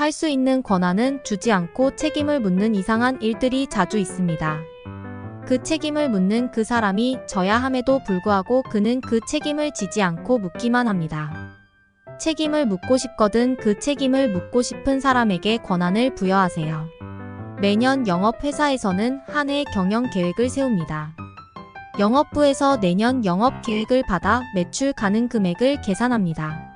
할 수 있는 권한은 주지 않고 책임을 묻는 이상한 일들이 자주 있습니다. 그 책임을 묻는 그 사람이 져야 함에도 불구하고 그는 그 책임을 지지 않고 묻기만 합니다. 책임을 묻고 싶거든 그 책임을 묻고 싶은 사람에게 권한을 부여하세요. 매년 영업회사에서는 한 해 경영 계획을 세웁니다. 영업부에서 내년 영업 계획을 받아 매출 가능 금액을 계산합니다.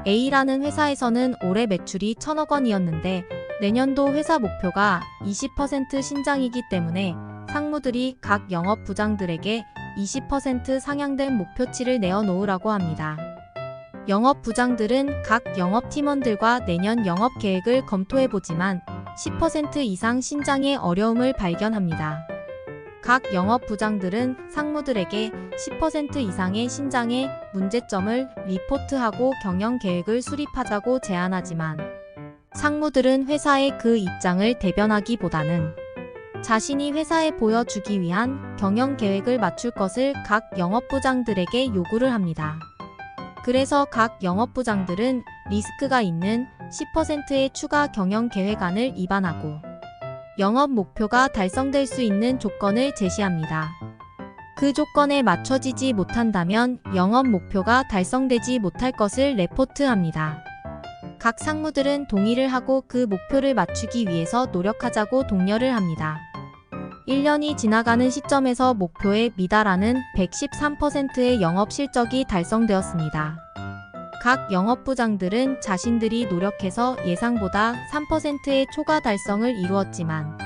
A라는 회사에서는 올해 매출이 1,000억 원이었는데 내년도 회사 목표가 20% 신장이기 때문에 상무들이 각 영업부장들에게 20% 상향된 목표치를 내어놓으라고 합니다. 영업부장들은 각 영업팀원들과 내년 영업계획을 검토해보지만 10% 이상 신장의 어려움을 발견합니다. 각 영업부장들은 상무들에게 10% 이상의 신장의 문제점을 리포트하고 경영계획을 수립하자고 제안하지만 상무들은 회사의 그 입장을 대변하기보다는 자신이 회사에 보여주기 위한 경영계획을 맞출 것을 각 영업부장들에게 요구를 합니다. 그래서 각 영업부장들은 리스크가 있는 10%의 추가 경영계획안을 입안하고 영업 목표가 달성될 수 있는 조건을 제시합니다. 그 조건에 맞춰지지 못한다면 영업 목표가 달성되지 못할 것을 레포트합니다. 각 상무들은 동의를 하고 그 목표를 맞추기 위해서 노력하자고 독려를 합니다. 1년이 지나가는 시점에서 목표에 미달하는 113%의 영업 실적이 달성되었습니다. 각 영업부장들은 자신들이 노력해서 예상보다 3%의 초과 달성을 이루었지만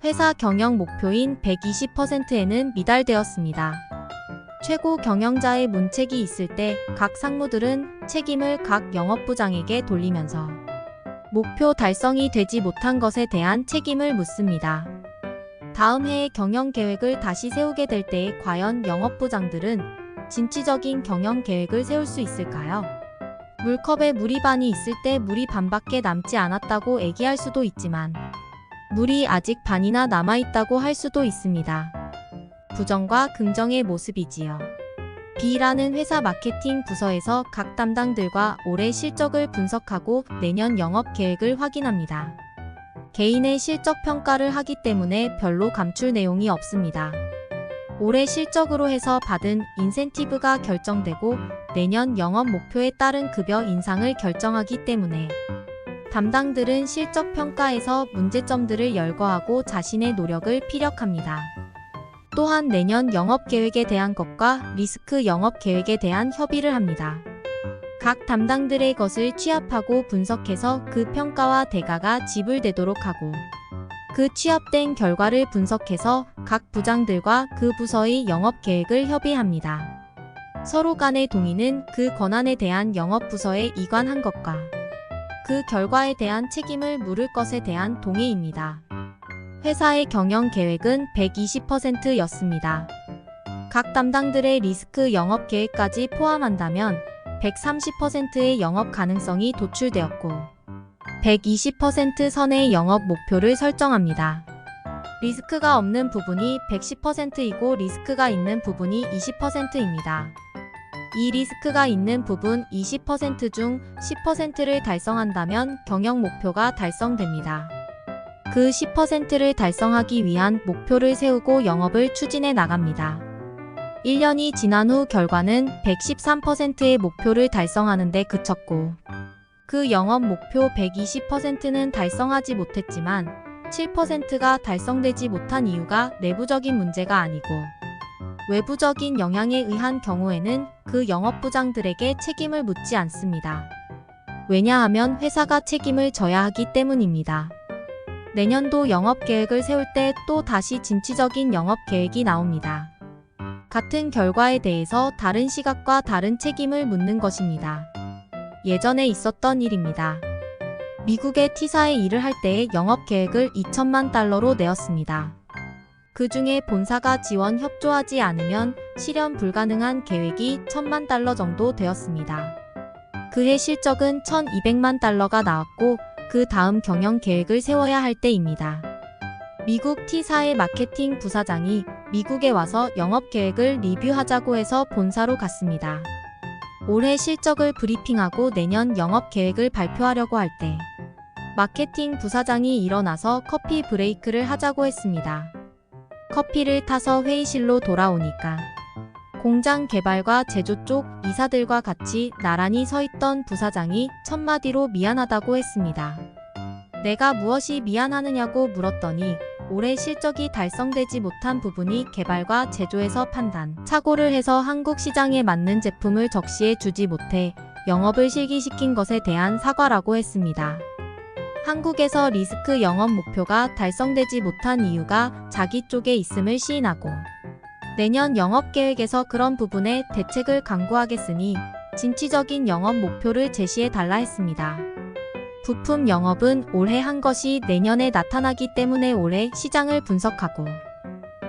회사 경영 목표인 120%에는 미달되었습니다. 최고 경영자의 문책이 있을 때 각 상무들은 책임을 각 영업부장에게 돌리면서 목표 달성이 되지 못한 것에 대한 책임을 묻습니다. 다음 해의 경영 계획을 다시 세우게 될 때에 과연 영업부장들은 진취적인 경영 계획을 세울 수 있을까요? 물컵에 물이 반이 있을 때 물이 반밖에 남지 않았다고 얘기할 수도 있지만 물이 아직 반이나 남아있다고 할 수도 있습니다. 부정과 긍정의 모습이지요. B라는 회사 마케팅 부서에서 각 담당들과 올해 실적을 분석하고 내년 영업 계획을 확인합니다. 개인의 실적 평가를 하기 때문에 별로 감출 내용이 없습니다. 올해 실적으로 해서 받은 인센티브가 결정되고 내년 영업 목표에 따른 급여 인상을 결정하기 때문에 담당들은 실적 평가에서 문제점들을 열거하고 자신의 노력을 피력합니다. 또한 내년 영업 계획에 대한 것과 리스크 영업 계획에 대한 협의를 합니다. 각 담당들의 것을 취합하고 분석해서 그 평가와 대가가 지불되도록 하고 그 취합된 결과를 분석해서 각 부장들과 그 부서의 영업 계획을 협의합니다. 서로 간의 동의는 그 권한에 대한 영업 부서에 이관한 것과 그 결과에 대한 책임을 물을 것에 대한 동의입니다. 회사의 경영 계획은 120%였습니다. 각 담당들의 리스크 영업 계획까지 포함한다면 130%의 영업 가능성이 도출되었고 120% 선의 영업 목표를 설정합니다. 리스크가 없는 부분이 110%이고 리스크가 있는 부분이 20%입니다. 이 리스크가 있는 부분 20% 중 10%를 달성한다면 경영 목표가 달성됩니다. 그 10%를 달성하기 위한 목표를 세우고 영업을 추진해 나갑니다. 1년이 지난 후 결과는 113%의 목표를 달성하는 데 그쳤고 그 영업 목표 120%는 달성하지 못했지만 7%가 달성되지 못한 이유가 내부적인 문제가 아니고 외부적인 영향에 의한 경우에는 그 영업부장들에게 책임을 묻지 않습니다. 왜냐하면 회사가 책임을 져야 하기 때문입니다. 내년도 영업계획을 세울 때 또 다시 진취적인 영업계획이 나옵니다. 같은 결과에 대해서 다른 시각과 다른 책임을 묻는 것입니다. 예전에 있었던 일입니다. 미국의 T사에 일을 할 때의 영업계획을 2천만 달러로 내었습니다. 그 중에 본사가 지원 협조하지 않으면 실현 불가능한 계획이 1,000만 달러 정도 되었습니다. 그해 실적은 1,200만 달러가 나왔고 그 다음 경영 계획을 세워야 할 때입니다. 미국 T사의 마케팅 부사장이 미국에 와서 영업 계획을 리뷰하자고 해서 본사로 갔습니다. 올해 실적을 브리핑하고 내년 영업 계획을 발표하려고 할 때 마케팅 부사장이 일어나서 커피 브레이크를 하자고 했습니다. 커피를 타서 회의실로 돌아오니까 공장 개발과 제조 쪽 이사들과 같이 나란히 서 있던 부사장이 첫마디로 미안하다고 했습니다. 내가 무엇이 미안하느냐고 물었더니 올해 실적이 달성되지 못한 부분이 개발과 제조에서 판단, 착오를 해서 한국 시장에 맞는 제품을 적시해 주지 못해 영업을 실기시킨 것에 대한 사과라고 했습니다. 한국에서 리스크 영업 목표가 달성되지 못한 이유가 자기 쪽에 있음을 시인하고 내년 영업 계획에서 그런 부분에 대책을 강구하겠으니 진취적인 영업 목표를 제시해 달라 했습니다. 부품 영업은 올해 한 것이 내년에 나타나기 때문에 올해 시장을 분석하고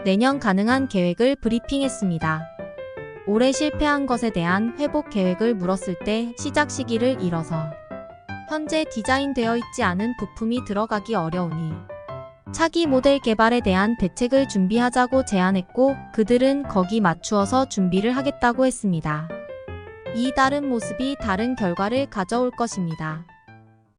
내년 가능한 계획을 브리핑했습니다. 올해 실패한 것에 대한 회복 계획을 물었을 때 시작 시기를 잃어서 현재 디자인되어 있지 않은 부품이 들어가기 어려우니 차기 모델 개발에 대한 대책을 준비하자고 제안했고 그들은 거기 맞추어서 준비를 하겠다고 했습니다. 이 다른 모습이 다른 결과를 가져올 것입니다.